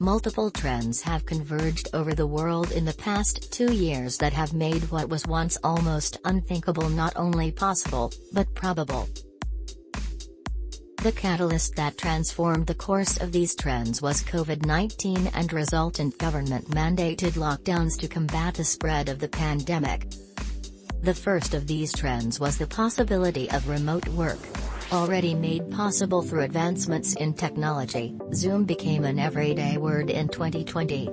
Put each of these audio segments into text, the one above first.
Multiple trends have converged over the world in the past 2 years that have made what was once almost unthinkable not only possible, but probable. The catalyst that transformed the course of these trends was COVID-19 and resultant government-mandated lockdowns to combat the spread of the pandemic. The first of these trends was the possibility of remote work. Already made possible through advancements in technology, Zoom became an everyday word in 2020.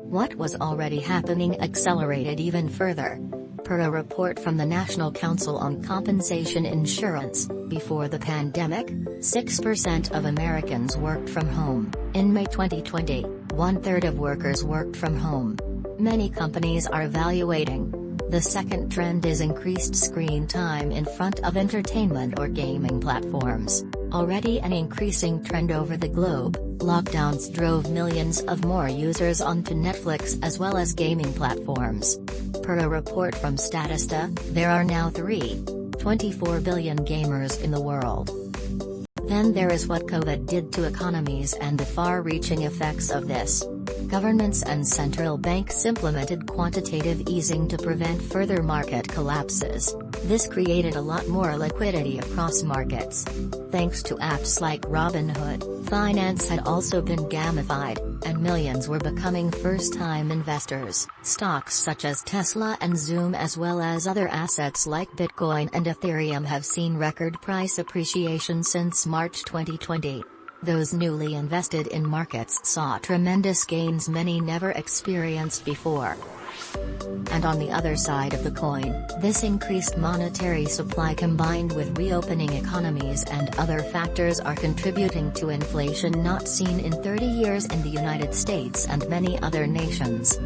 What was already happening accelerated even further. Per a report from the National Council on Compensation Insurance, before the pandemic, 6% of Americans worked from home. In May 2020, 1/3 of workers worked from home. Many companies are evaluating. The second trend is increased screen time in front of entertainment or gaming platforms. Already an increasing trend over the globe, lockdowns drove millions of more users onto Netflix as well as gaming platforms. Per a report from Statista, there are now 3.24 billion gamers in the world. Then there is what COVID did to economies and the far-reaching effects of this. Governments and central banks implemented quantitative easing to prevent further market collapses. This created a lot more liquidity across markets. Thanks to apps like Robinhood, finance had also been gamified, and millions were becoming first-time investors. Stocks such as Tesla and Zoom as well as other assets like Bitcoin and Ethereum have seen record price appreciation since March 2020. Those newly invested in markets saw tremendous gains many never experienced before. And on the other side of the coin, this increased monetary supply combined with reopening economies and other factors are contributing to inflation not seen in 30 years in the United States and many other nations.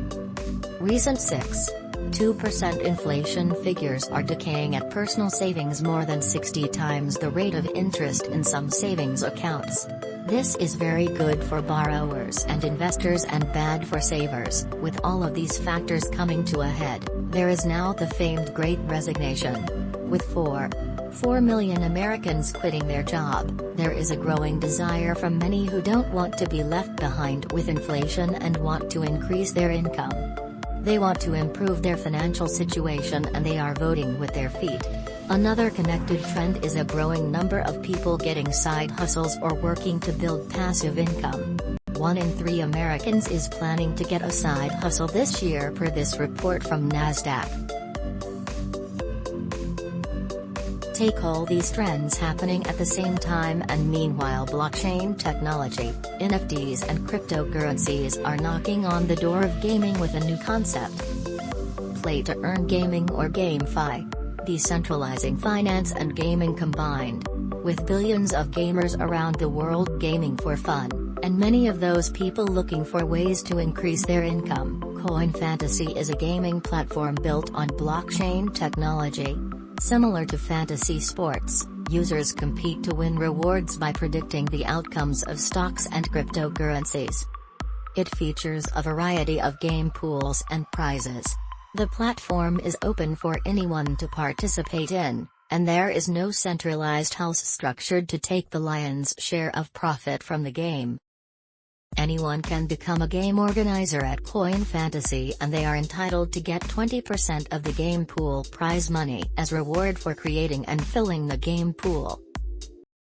Recent 6.2% inflation figures are decaying at personal savings more than 60 times the rate of interest in some savings accounts. This is very good for borrowers and investors and bad for savers. With all of these factors coming to a head, there is now the famed Great Resignation. With 4 million Americans quitting their job, there is a growing desire from many who don't want to be left behind with inflation and want to increase their income. They want to improve their financial situation and they are voting with their feet. Another connected trend is a growing number of people getting side hustles or working to build passive income. 1 in 3 Americans is planning to get a side hustle this year per this report from Nasdaq. Take all these trends happening at the same time and meanwhile blockchain technology, NFTs and cryptocurrencies are knocking on the door of gaming with a new concept. Play-to-earn gaming or GameFi. Decentralizing finance and gaming combined. With billions of gamers around the world gaming for fun, and many of those people looking for ways to increase their income, CoinFantasy is a gaming platform built on blockchain technology. Similar to fantasy sports, users compete to win rewards by predicting the outcomes of stocks and cryptocurrencies. It features a variety of game pools and prizes. The platform is open for anyone to participate in, and there is no centralized house structured to take the lion's share of profit from the game. Anyone can become a game organizer at CoinFantasy and they are entitled to get 20% of the game pool prize money as reward for creating and filling the game pool.